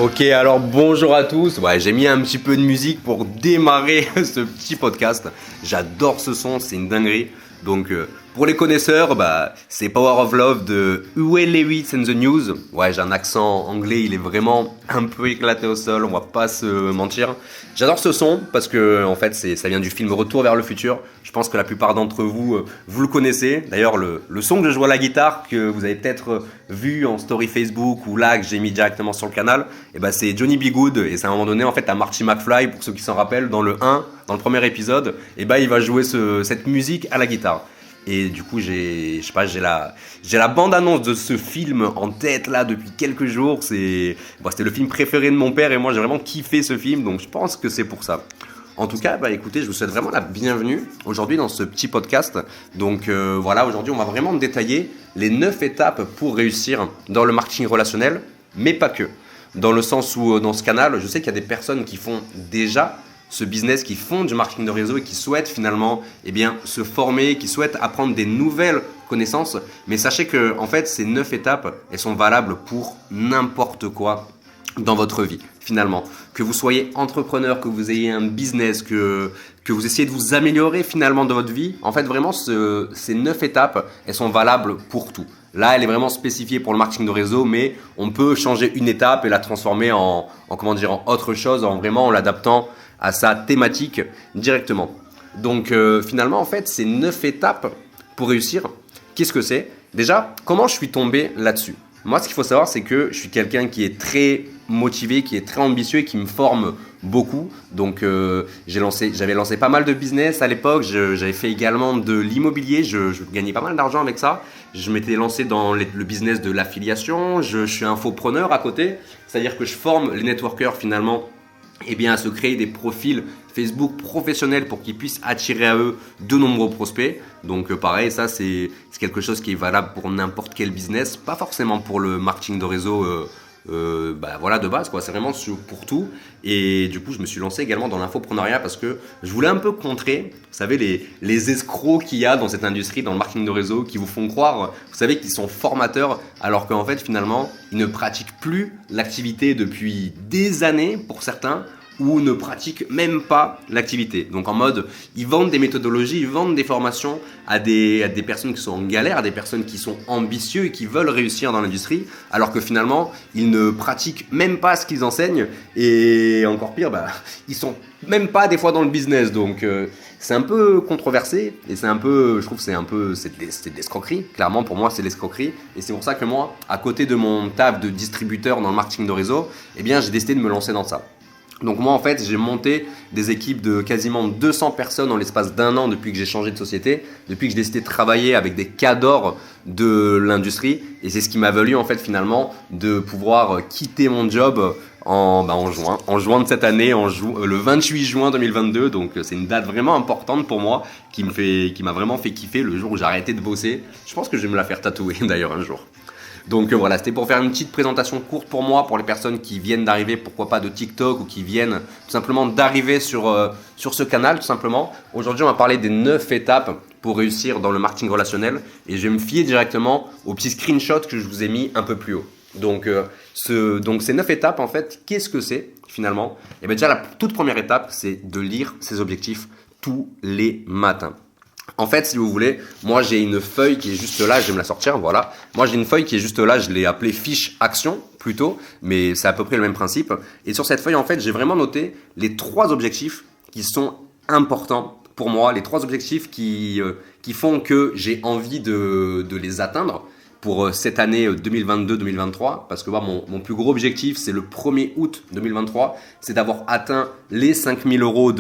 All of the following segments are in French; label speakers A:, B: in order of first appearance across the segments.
A: Ok, alors bonjour à tous. Ouais, j'ai mis un petit peu de musique pour démarrer ce petit podcast. J'adore ce son, c'est une dinguerie. Donc, pour les connaisseurs, c'est Power of Love de Huey Lewis and the News. Ouais, j'ai un accent anglais, il est vraiment un peu éclaté au sol, on va pas se mentir. J'adore ce son parce que, en fait, ça vient du film Retour vers le futur. Je pense que la plupart d'entre vous, vous le connaissez. D'ailleurs, le son que je joue à la guitare, que vous avez peut-être vu en story Facebook ou là, que j'ai mis directement sur le canal, c'est Johnny B. Good. Et c'est à un moment donné, en fait, à Marty McFly, pour ceux qui s'en rappellent, dans le 1, dans le premier épisode, il va jouer cette musique à la guitare. Et du coup, j'ai la bande-annonce de ce film en tête là depuis quelques jours. C'était le film préféré de mon père et moi j'ai vraiment kiffé ce film, donc je pense que c'est pour ça. En tout cas, écoutez, je vous souhaite vraiment la bienvenue aujourd'hui dans ce petit podcast. Donc voilà, aujourd'hui on va vraiment détailler les 9 étapes pour réussir dans le marketing relationnel, mais pas que. Dans le sens où dans ce canal, je sais qu'il y a des personnes qui font déjà ce business, qui font du marketing de réseau et qui souhaitent finalement se former, qui souhaitent apprendre des nouvelles connaissances. Mais sachez que en fait, ces 9 étapes, elles sont valables pour n'importe quoi dans votre vie finalement. Que vous soyez entrepreneur, que vous ayez un business, que vous essayez de vous améliorer finalement dans votre vie, en fait vraiment ces 9 étapes, elles sont valables pour tout. Là, elle est vraiment spécifiée pour le marketing de réseau, mais on peut changer une étape et la transformer en autre chose, en l'adaptant à sa thématique directement. Donc finalement, en fait, ces 9 étapes pour réussir, qu'est-ce que c'est ? Déjà, comment je suis tombé là-dessus ? Moi, ce qu'il faut savoir, c'est que je suis quelqu'un qui est très motivé, qui est très ambitieux et qui me forme beaucoup. Donc, j'avais lancé pas mal de business à l'époque. J'avais fait également de l'immobilier. Je gagnais pas mal d'argent avec ça. Je m'étais lancé dans le business de l'affiliation. Je suis infopreneur à côté. C'est-à-dire que je forme les networkers finalement à se créer des profils Facebook professionnels pour qu'ils puissent attirer à eux de nombreux prospects. Donc pareil, ça c'est quelque chose qui est valable pour n'importe quel business, pas forcément pour le marketing de réseau de base quoi. C'est vraiment pour tout. Et du coup je me suis lancé également dans l'infopreneuriat parce que je voulais un peu contrer, vous savez, les escrocs qu'il y a dans cette industrie, dans le marketing de réseau, qui vous font croire, vous savez, qu'ils sont formateurs alors qu'en fait finalement ils ne pratiquent plus l'activité depuis des années pour certains, ou ne pratiquent même pas l'activité. Donc en mode, ils vendent des méthodologies, ils vendent des formations à des personnes qui sont en galère, à des personnes qui sont ambitieux et qui veulent réussir dans l'industrie, alors que finalement, ils ne pratiquent même pas ce qu'ils enseignent, et encore pire, ils sont même pas des fois dans le business. Donc c'est un peu controversé, et c'est de l'escroquerie. Clairement, pour moi, c'est de l'escroquerie, et c'est pour ça que moi, à côté de mon taf de distributeur dans le marketing de réseau, j'ai décidé de me lancer dans ça. Donc moi en fait j'ai monté des équipes de quasiment 200 personnes en l'espace d'un an depuis que j'ai changé de société, depuis que j'ai décidé de travailler avec des cadors de l'industrie, et c'est ce qui m'a valu en fait finalement de pouvoir quitter mon job en juin de cette année, le 28 juin 2022. Donc c'est une date vraiment importante pour moi qui m'a vraiment fait kiffer le jour où j'ai arrêté de bosser. Je pense que je vais me la faire tatouer d'ailleurs un jour. Donc voilà, c'était pour faire une petite présentation courte pour moi, pour les personnes qui viennent d'arriver, pourquoi pas de TikTok, ou qui viennent tout simplement d'arriver sur ce canal tout simplement. Aujourd'hui, on va parler des 9 étapes pour réussir dans le marketing relationnel, et je vais me fier directement au petit screenshot que je vous ai mis un peu plus haut. Donc ces 9 étapes, en fait, qu'est-ce que c'est finalement ? Et déjà, la toute première étape, c'est de lire ses objectifs tous les matins. En fait, si vous voulez, moi j'ai une feuille qui est juste là, je vais me la sortir, voilà. Moi j'ai une feuille qui est juste là, je l'ai appelée fiche action plutôt, mais c'est à peu près le même principe. Et sur cette feuille, en fait, j'ai vraiment noté les 3 objectifs qui sont importants pour moi, les 3 objectifs qui font que j'ai envie de les atteindre pour cette année 2022-2023, parce que mon plus gros objectif, c'est le 1er août 2023, c'est d'avoir atteint les 5 000 €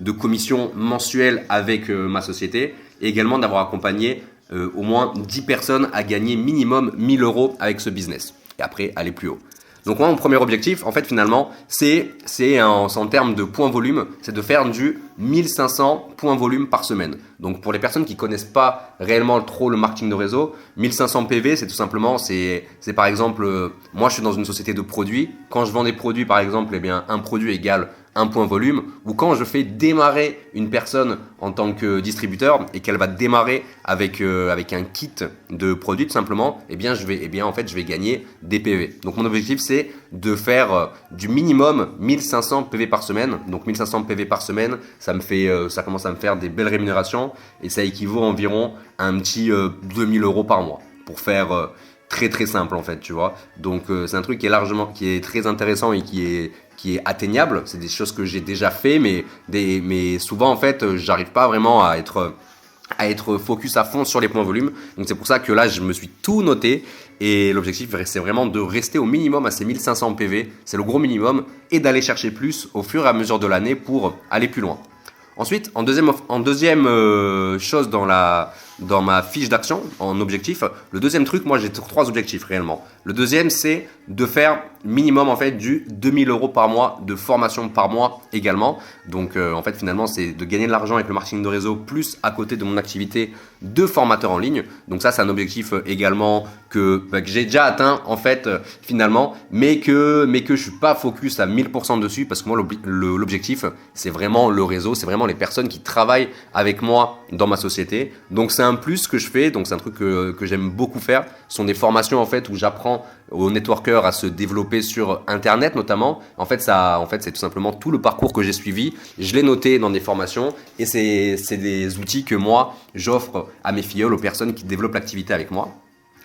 A: de commission mensuelle avec ma société, et également d'avoir accompagné au moins 10 personnes à gagner minimum 1 000 € avec ce business, et après aller plus haut. Donc moi, mon premier objectif, en fait, finalement, c'est en termes de points volume, c'est de faire du 1500 points volume par semaine. Donc pour les personnes qui connaissent pas réellement trop le marketing de réseau, 1500 PV, c'est tout simplement, c'est par exemple, moi je suis dans une société de produits. Quand je vends des produits, par exemple, un produit égale un point volume, ou quand je fais démarrer une personne en tant que distributeur et qu'elle va démarrer avec un kit de produits tout simplement, je vais gagner des PV. Donc mon objectif c'est de faire du minimum 1500 PV par semaine. Donc 1500 PV par semaine, ça commence à me faire des belles rémunérations et ça équivaut environ à un petit 2000 € par mois pour faire très très simple en fait, tu vois. Donc c'est un truc qui est très intéressant et qui est atteignable. C'est des choses que j'ai déjà fait, mais souvent en fait, j'arrive pas vraiment à être focus à fond sur les points volume. Donc c'est pour ça que là, je me suis tout noté et l'objectif c'est vraiment de rester au minimum à ces 1500 PV. C'est le gros minimum et d'aller chercher plus au fur et à mesure de l'année pour aller plus loin. Ensuite, en deuxième chose dans ma fiche d'action, en objectif, le deuxième truc, moi j'ai 3 objectifs réellement. Le deuxième, c'est de faire minimum en fait du 2000 € par mois de formation par mois également. Donc en fait finalement, c'est de gagner de l'argent avec le marketing de réseau plus à côté de mon activité de formateur en ligne. Donc ça, c'est un objectif également que j'ai déjà atteint en fait finalement, mais que je suis pas focus à 1000% dessus parce que moi l'objectif, c'est vraiment le réseau, c'est vraiment les personnes qui travaillent avec moi dans ma société. Donc c'est un plus que je fais, donc c'est un truc que j'aime beaucoup faire. Ce sont des formations en fait où j'apprends aux networkers à se développer sur internet notamment. En fait c'est tout simplement tout le parcours que j'ai suivi. Je l'ai noté dans des formations et c'est des outils que moi j'offre à mes filleuls, aux personnes qui développent l'activité avec moi.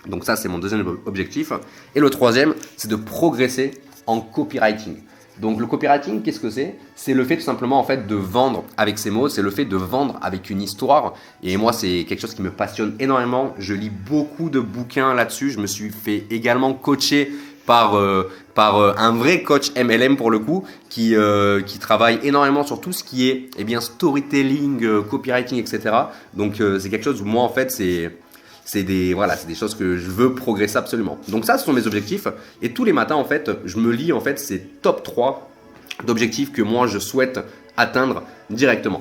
A: Donc ça c'est mon deuxième objectif. Et le troisième, c'est de progresser en copywriting. Donc le copywriting, qu'est-ce que c'est ? C'est le fait tout simplement en fait de vendre avec ses mots, c'est le fait de vendre avec une histoire. Et moi, c'est quelque chose qui me passionne énormément. Je lis beaucoup de bouquins là-dessus. Je me suis fait également coacher par un vrai coach MLM pour le coup qui travaille énormément sur tout ce qui est storytelling, copywriting, etc. Donc c'est quelque chose où moi en fait c'est des choses que je veux progresser absolument. Donc ça, ce sont mes objectifs. Et tous les matins, en fait, je me lis en fait ces top 3 d'objectifs que moi, je souhaite atteindre directement.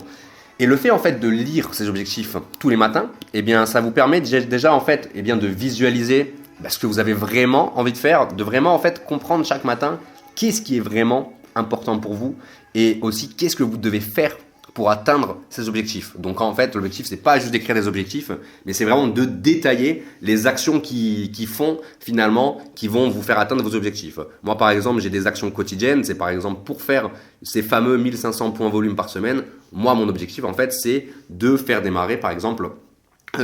A: Et le fait en fait de lire ces objectifs tous les matins, ça vous permet déjà en fait de visualiser ce que vous avez vraiment envie de faire, de vraiment en fait comprendre chaque matin qu'est-ce qui est vraiment important pour vous et aussi qu'est-ce que vous devez faire pour atteindre ces objectifs. Donc en fait, l'objectif, c'est pas juste d'écrire des objectifs, mais c'est vraiment de détailler les actions qui vont vous faire atteindre vos objectifs. Moi, par exemple, j'ai des actions quotidiennes. C'est par exemple pour faire ces fameux 1500 points volume par semaine. Moi, mon objectif, en fait, c'est de faire démarrer, par exemple,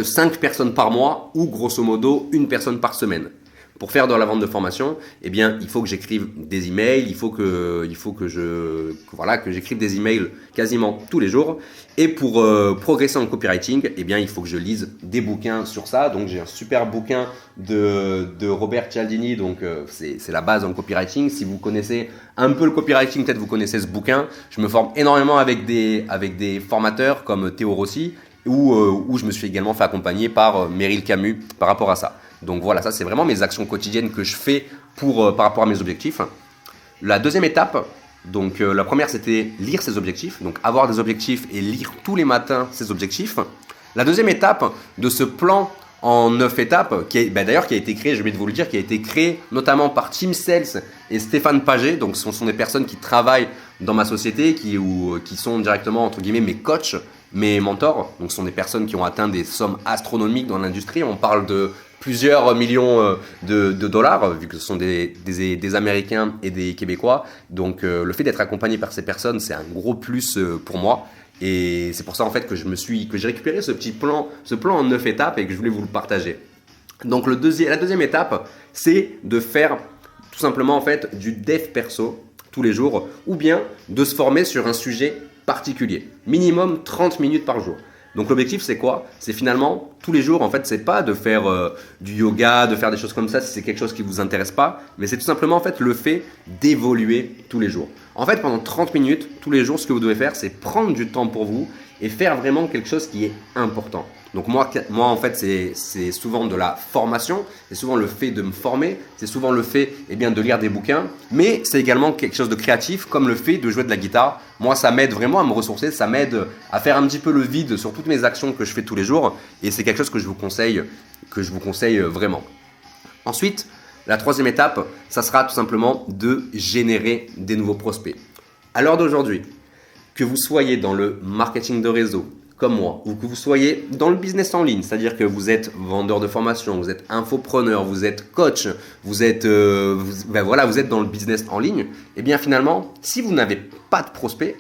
A: 5 personnes par mois ou grosso modo une personne par semaine. Pour faire de la vente de formation, il faut que j'écrive des emails, il faut que j'écrive des emails quasiment tous les jours. Et pour progresser en copywriting, il faut que je lise des bouquins sur ça. Donc j'ai un super bouquin de Robert Cialdini, donc c'est la base en copywriting. Si vous connaissez un peu le copywriting, peut-être vous connaissez ce bouquin. Je me forme énormément avec des formateurs comme Théo Rossi, où je me suis également fait accompagner par Meryl Camus par rapport à ça. Donc voilà, ça c'est vraiment mes actions quotidiennes que je fais par rapport à mes objectifs. La deuxième étape, donc la première c'était lire ses objectifs, donc avoir des objectifs et lire tous les matins ses objectifs. La deuxième étape de ce plan en 9 étapes, qui a été créé, je vais vous le dire, qui a été créé notamment par Tim Sales et Stéphane Paget. Donc ce sont des personnes qui travaillent dans ma société, qui sont directement entre guillemets mes coachs, mes mentors. Donc ce sont des personnes qui ont atteint des sommes astronomiques dans l'industrie. On parle de plusieurs millions de dollars, vu que ce sont des Américains et des Québécois. Donc le fait d'être accompagné par ces personnes, c'est un gros plus pour moi. Et c'est pour ça en fait que j'ai récupéré ce plan en 9 étapes et que je voulais vous le partager. Donc la deuxième étape, c'est de faire tout simplement en fait du dev perso tous les jours ou bien de se former sur un sujet particulier. Minimum 30 minutes par jour. Donc l'objectif c'est quoi ? C'est finalement tous les jours en fait c'est pas de faire du yoga, de faire des choses comme ça si c'est quelque chose qui vous intéresse pas, mais c'est tout simplement en fait le fait d'évoluer tous les jours. En fait pendant 30 minutes tous les jours ce que vous devez faire c'est prendre du temps pour vous et faire vraiment quelque chose qui est important. Donc moi en fait c'est souvent de la formation, c'est souvent le fait de me former, c'est souvent le fait de lire des bouquins, mais c'est également quelque chose de créatif comme le fait de jouer de la guitare. Moi ça m'aide vraiment à me ressourcer, ça m'aide à faire un petit peu le vide sur toutes mes actions que je fais tous les jours et c'est quelque chose que je vous conseille vraiment. Ensuite, la troisième étape, ça sera tout simplement de générer des nouveaux prospects. À l'heure d'aujourd'hui, que vous soyez dans le marketing de réseau, comme moi, ou que vous soyez dans le business en ligne, c'est-à-dire que vous êtes vendeur de formation, vous êtes infopreneur, vous êtes coach, vous êtes dans le business en ligne, et bien finalement, si vous n'avez pas de prospects,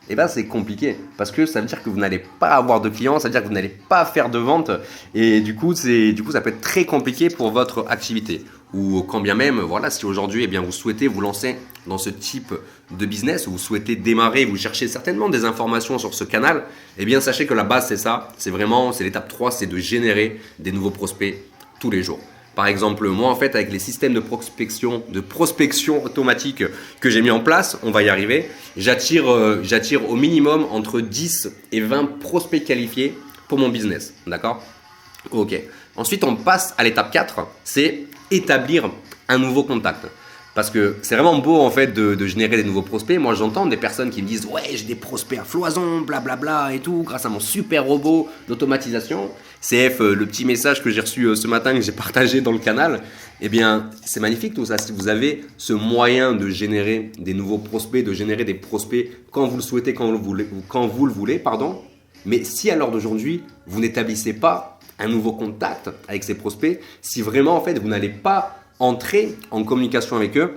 A: eh ben c'est compliqué parce que ça veut dire que vous n'allez pas avoir de clients, ça veut dire que vous n'allez pas faire de vente et du coup ça peut être très compliqué pour votre activité. Ou quand bien même, voilà, si aujourd'hui eh bien vous souhaitez vous lancer dans ce type de business, ou vous souhaitez démarrer, vous cherchez certainement des informations sur ce canal, eh bien sachez que la base c'est ça, c'est l'étape 3, c'est de générer des nouveaux prospects tous les jours. Par exemple, moi en fait avec les systèmes de prospection automatique que j'ai mis en place, on va y arriver, j'attire au minimum entre 10 et 20 prospects qualifiés pour mon business, d'accord ? Ok. Ensuite, on passe à l'étape 4, c'est établir un nouveau contact. Parce que c'est vraiment beau en fait de générer des nouveaux prospects. Moi j'entends des personnes qui me disent ouais j'ai des prospects à foison, blablabla et tout, grâce à mon super robot d'automatisation. CF, le petit message que j'ai reçu ce matin, que j'ai partagé dans le canal, eh bien c'est magnifique tout ça. Si vous avez ce moyen de générer des nouveaux prospects, de générer des prospects quand vous le souhaitez, quand vous le voulez, pardon. Mais si à l'heure d'aujourd'hui, vous n'établissez pas un nouveau contact avec ces prospects, si vraiment en fait vous n'allez pas entrer en communication avec eux,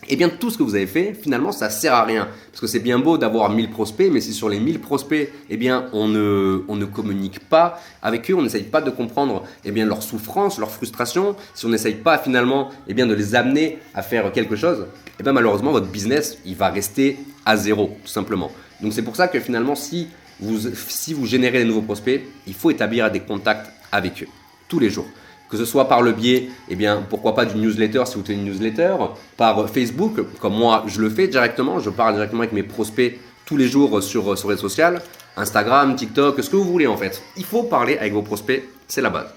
A: eh bien tout ce que vous avez fait, finalement, ça sert à rien. Parce que c'est bien beau d'avoir 1000 prospects, mais si sur les 1000 prospects, eh bien on ne communique pas avec eux, on n'essaye pas de comprendre eh bien leurs souffrances, leurs frustrations, si on n'essaye pas finalement eh bien de les amener à faire quelque chose, eh bien malheureusement votre business, il va rester à zéro, tout simplement. Donc c'est pour ça que finalement, si vous générez des nouveaux prospects, il faut établir des contacts avec eux tous les jours. Que ce soit par le biais, eh bien, pourquoi pas d'une newsletter si vous tenez une newsletter, par Facebook, comme moi je le fais directement, je parle directement avec mes prospects tous les jours sur réseaux sociaux, Instagram, TikTok, ce que vous voulez en fait. Il faut parler avec vos prospects, c'est la base.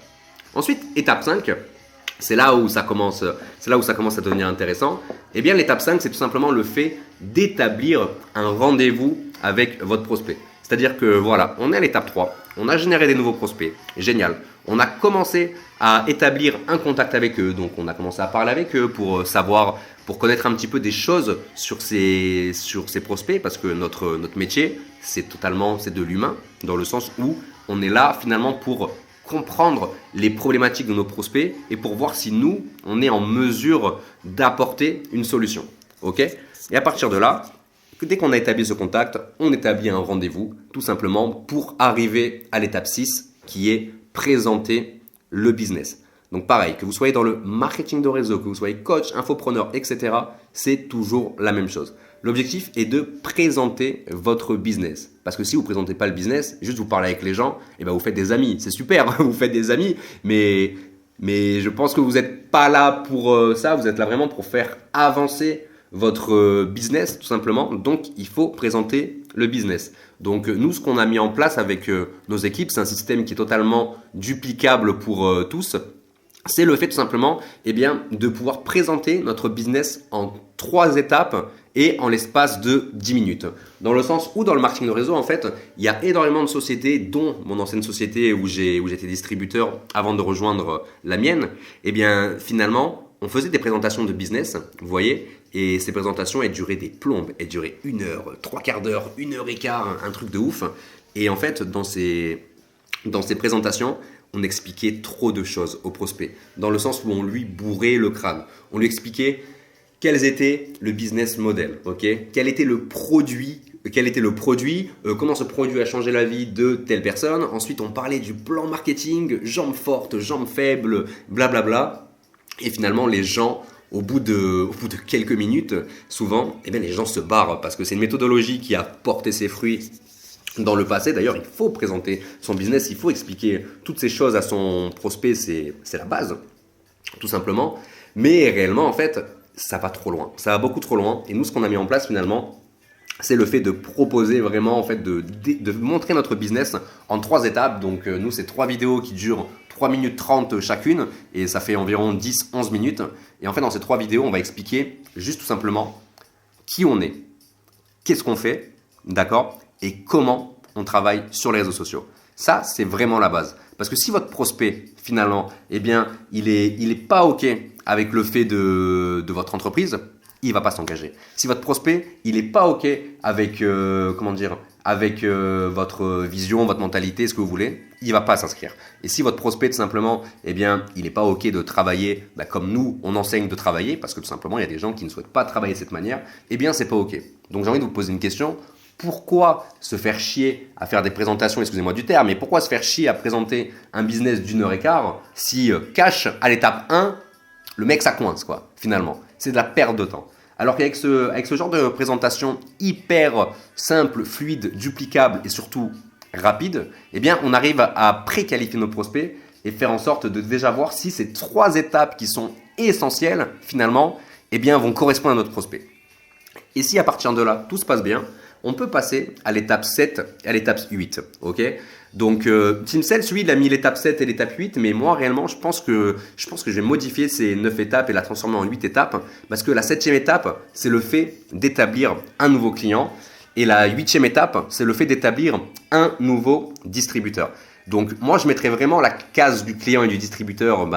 A: Ensuite, étape 5, c'est là où ça commence à devenir intéressant. Eh bien, l'étape 5, c'est tout simplement le fait d'établir un rendez-vous avec votre prospect. C'est-à-dire que voilà, on est à l'étape 3, on a généré des nouveaux prospects, génial. On a commencé à établir un contact avec eux, donc on a commencé à parler avec eux pour connaître un petit peu des choses sur ces prospects, parce que notre métier, c'est de l'humain, dans le sens où on est là finalement pour comprendre les problématiques de nos prospects et pour voir si nous, on est en mesure d'apporter une solution. Ok ? Et à partir de là, dès qu'on a établi ce contact, on établit un rendez-vous, tout simplement pour arriver à l'étape 6, qui est présenter le business. Donc pareil, que vous soyez dans le marketing de réseau, que vous soyez coach, infopreneur, etc., c'est toujours la même chose. L'objectif est de présenter votre business. Parce que si vous ne présentez pas le business, juste vous parlez avec les gens, et ben vous faites des amis. C'est super, vous faites des amis, mais je pense que vous n'êtes pas là pour ça, vous êtes là vraiment pour faire avancer votre business tout simplement. Donc il faut présenter le business. Donc nous, ce qu'on a mis en place avec nos équipes, c'est un système qui est totalement duplicable pour tous. C'est le fait tout simplement de pouvoir présenter notre business en 3 étapes et en l'espace de 10 minutes. Dans le sens où dans le marketing de réseau, en fait, il y a énormément de sociétés, dont mon ancienne société où j'étais distributeur avant de rejoindre la mienne. Finalement, on faisait des présentations de business, vous voyez, et ces présentations, elles duraient des plombes. Elles duraient 1 heure, 3/4 d'heure, 1 heure et quart, un truc de ouf. Et en fait, dans ces présentations, on expliquait trop de choses au prospect, dans le sens où on lui bourrait le crâne. On lui expliquait quels étaient le business model, quel était le produit, comment ce produit a changé la vie de telle personne. Ensuite, on parlait du plan marketing, jambes fortes, jambes faibles, blablabla. Et finalement, les gens, au bout de quelques minutes, souvent, les gens se barrent parce que c'est une méthodologie qui a porté ses fruits dans le passé. D'ailleurs, il faut présenter son business, il faut expliquer toutes ces choses à son prospect, c'est la base, tout simplement. Mais réellement, en fait, ça va trop loin, ça va beaucoup trop loin. Et nous, ce qu'on a mis en place finalement, c'est le fait de proposer vraiment, en fait, de montrer notre business en 3 étapes. Donc, nous, c'est 3 vidéos qui durent 3 minutes 30 chacune et ça fait environ 10-11 minutes. Et en fait, dans ces 3 vidéos, on va expliquer juste tout simplement qui on est, qu'est-ce qu'on fait, d'accord, et comment on travaille sur les réseaux sociaux. Ça, c'est vraiment la base. Parce que si votre prospect, finalement, il est pas OK avec le fait de votre entreprise, il va pas s'engager. Si votre prospect, il est pas OK avec, avec votre vision, votre mentalité, ce que vous voulez, il va pas s'inscrire. Et si votre prospect, tout simplement, eh bien, il n'est pas OK de travailler comme nous, on enseigne de travailler, parce que tout simplement, il y a des gens qui ne souhaitent pas travailler de cette manière, eh bien, c'est pas OK. Donc, j'ai envie de vous poser une question. Pourquoi se faire chier à faire des présentations, excusez-moi du terme, mais pourquoi se faire chier à présenter un business d'1 h 15 si cash à l'étape 1, le mec ça coince quoi, finalement. C'est de la perte de temps. Alors qu'avec ce genre de présentation hyper simple, fluide, duplicable et surtout rapide, eh bien on arrive à préqualifier nos prospects et faire en sorte de déjà voir si ces 3 étapes qui sont essentielles finalement, eh bien vont correspondre à notre prospect. Et si à partir de là, tout se passe bien, on peut passer à l'étape 7 et à l'étape 8. Ok. Donc, Team Sales, lui, il a mis l'étape 7 et l'étape 8, mais moi, réellement, je pense que je vais modifier ces 9 étapes et la transformer en 8 étapes, parce que la 7e étape, c'est le fait d'établir un nouveau client, et la 8e étape, c'est le fait d'établir un nouveau distributeur. Donc, moi, je mettrais vraiment la case du client et du distributeur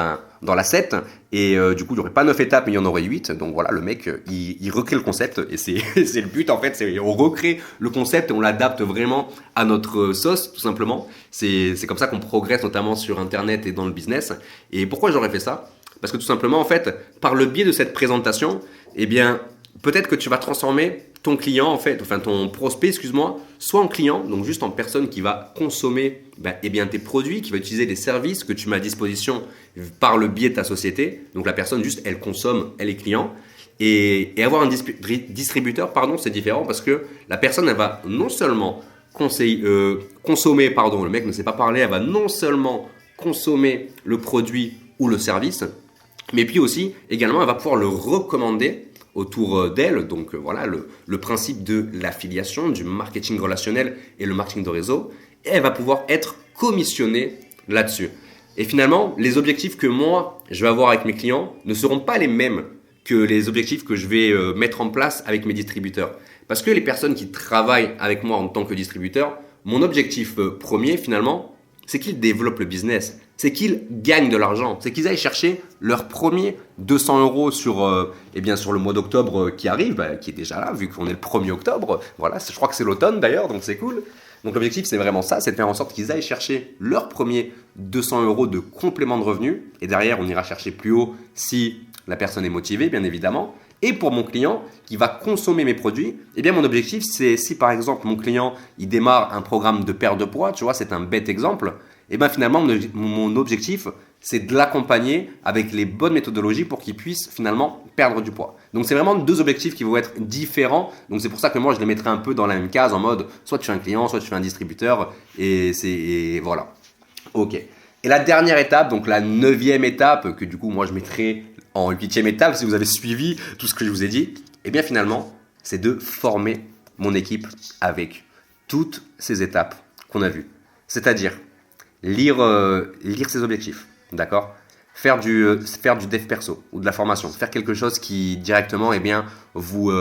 A: dans la 7. Et du coup, il n'y aurait pas 9 étapes, mais il y en aurait 8. Donc voilà, le mec, il recrée le concept. Et c'est le but, en fait. On recrée le concept et on l'adapte vraiment à notre sauce, tout simplement. C'est comme ça qu'on progresse, notamment sur Internet et dans le business. Et pourquoi j'aurais fait ça? Parce que tout simplement, en fait, par le biais de cette présentation, eh bien, peut-être que tu vas transformer ton client, en fait, enfin ton prospect, excuse-moi, soit en client, donc juste en personne qui va consommer eh bien, tes produits, qui va utiliser les services que tu mets à disposition par le biais de ta société. Donc la personne, juste, elle consomme, elle est client. Et avoir un distributeur, pardon, c'est différent parce que la personne, elle va non seulement consommer, pardon, le mec ne sait pas parler, elle va non seulement consommer le produit ou le service, mais puis aussi, également, elle va pouvoir le recommander autour d'elle. Donc voilà le principe de l'affiliation, du marketing relationnel et le marketing de réseau. Et elle va pouvoir être commissionnée là-dessus. Et finalement, les objectifs que moi, je vais avoir avec mes clients ne seront pas les mêmes que les objectifs que je vais mettre en place avec mes distributeurs. Parce que les personnes qui travaillent avec moi en tant que distributeur, mon objectif premier finalement, c'est qu'ils développent le business. C'est qu'ils gagnent de l'argent, c'est qu'ils aillent chercher leur premier 200 € sur le mois d'octobre qui arrive, qui est déjà là, vu qu'on est le 1er octobre. Voilà, je crois que c'est l'automne d'ailleurs, donc c'est cool. Donc l'objectif, c'est vraiment ça, c'est de faire en sorte qu'ils aillent chercher leur premier 200 € de complément de revenus. Et derrière, on ira chercher plus haut si la personne est motivée, bien évidemment. Et pour mon client qui va consommer mes produits, eh bien mon objectif, c'est si par exemple mon client il démarre un programme de perte de poids, tu vois, c'est un bête exemple. Et bien finalement, mon objectif, c'est de l'accompagner avec les bonnes méthodologies pour qu'il puisse finalement perdre du poids. Donc c'est vraiment 2 objectifs qui vont être différents. Donc c'est pour ça que moi, je les mettrai un peu dans la même case en mode soit tu fais un client, soit tu fais un distributeur. Et voilà. Ok. Et la dernière étape, donc la 9e étape, que du coup moi je mettrai en 8e étape si vous avez suivi tout ce que je vous ai dit, et bien finalement, c'est de former mon équipe avec toutes ces étapes qu'on a vues. C'est-à-dire lire ses objectifs, d'accord ? Faire du dev perso ou de la formation, faire quelque chose qui directement vous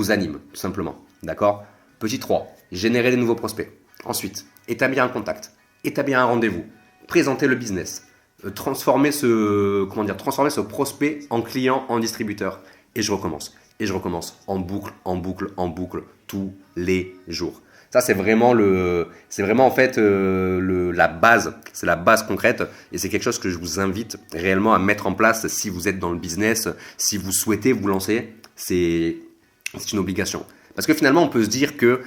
A: anime, tout simplement, d'accord ? Petit 3, générer des nouveaux prospects. Ensuite, établir un contact, établir un rendez-vous, présenter le business, transformer ce prospect en client, en distributeur. Et je recommence, en boucle, tous les jours. Ça, c'est vraiment en fait la base. C'est la base concrète et c'est quelque chose que je vous invite réellement à mettre en place si vous êtes dans le business, si vous souhaitez vous lancer. C'est une obligation. Parce que finalement, on peut se dire que,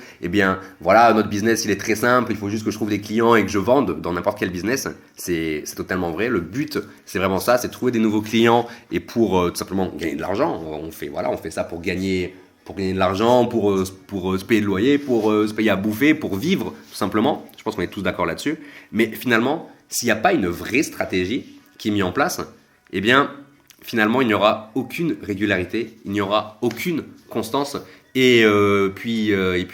A: voilà, notre business, il est très simple, il faut juste que je trouve des clients et que je vende dans n'importe quel business. C'est totalement vrai. Le but, c'est vraiment ça, c'est de trouver des nouveaux clients et pour tout simplement gagner de l'argent. On fait ça pour gagner de l'argent, pour se payer le loyer, pour se payer à bouffer, pour vivre, tout simplement. Je pense qu'on est tous d'accord là-dessus. Mais finalement, s'il n'y a pas une vraie stratégie qui est mise en place, finalement, il n'y aura aucune régularité, il n'y aura aucune constance et puis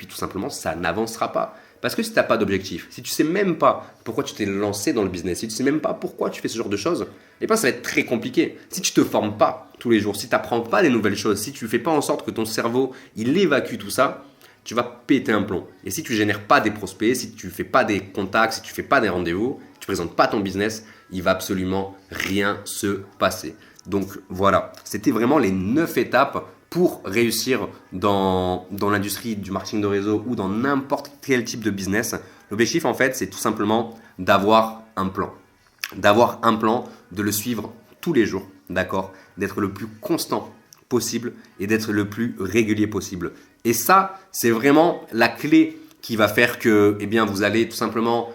A: tout simplement, ça n'avancera pas. Parce que si tu n'as pas d'objectif, si tu ne sais même pas pourquoi tu t'es lancé dans le business, si tu ne sais même pas pourquoi tu fais ce genre de choses, ça va être très compliqué. Si tu ne te formes pas tous les jours, si tu n'apprends pas des nouvelles choses, si tu ne fais pas en sorte que ton cerveau il évacue tout ça, tu vas péter un plomb. Et si tu ne génères pas des prospects, si tu ne fais pas des contacts, si tu ne fais pas des rendez-vous, tu ne présentes pas ton business, il va absolument rien se passer. Donc voilà, c'était vraiment les 9 étapes pour réussir dans l'industrie du marketing de réseau ou dans n'importe quel type de business, l'objectif en fait c'est tout simplement d'avoir un plan. D'avoir un plan, de le suivre tous les jours, d'accord? D'être le plus constant possible et d'être le plus régulier possible. Et ça, c'est vraiment la clé qui va faire que eh bien, vous allez tout simplement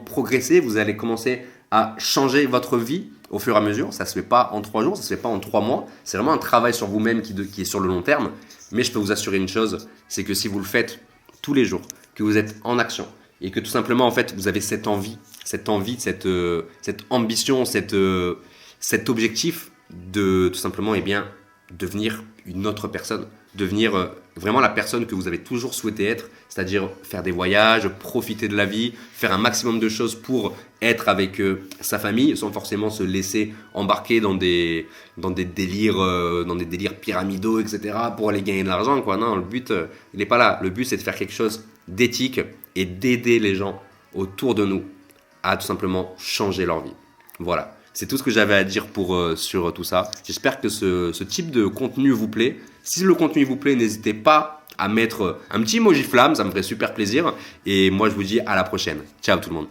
A: progresser, vous allez commencer à changer votre vie au fur et à mesure. Ça ne se fait pas en 3 jours, ça ne se fait pas en 3 mois. C'est vraiment un travail sur vous-même qui est sur le long terme. Mais je peux vous assurer une chose, c'est que si vous le faites tous les jours, que vous êtes en action et que tout simplement en fait vous avez cette envie, cette ambition, cet objectif de tout simplement devenir une autre personne, devenir vraiment la personne que vous avez toujours souhaité être, c'est-à-dire faire des voyages, profiter de la vie, faire un maximum de choses pour être avec sa famille sans forcément se laisser embarquer dans des délires pyramidaux, etc. pour aller gagner de l'argent, quoi. Non, le but, il n'est pas là. Le but, c'est de faire quelque chose d'éthique et d'aider les gens autour de nous à tout simplement changer leur vie. Voilà. C'est tout ce que j'avais à dire sur tout ça. J'espère que ce type de contenu vous plaît. Si le contenu vous plaît, n'hésitez pas à mettre un petit emoji flamme, ça me ferait super plaisir. Et moi, je vous dis à la prochaine. Ciao tout le monde.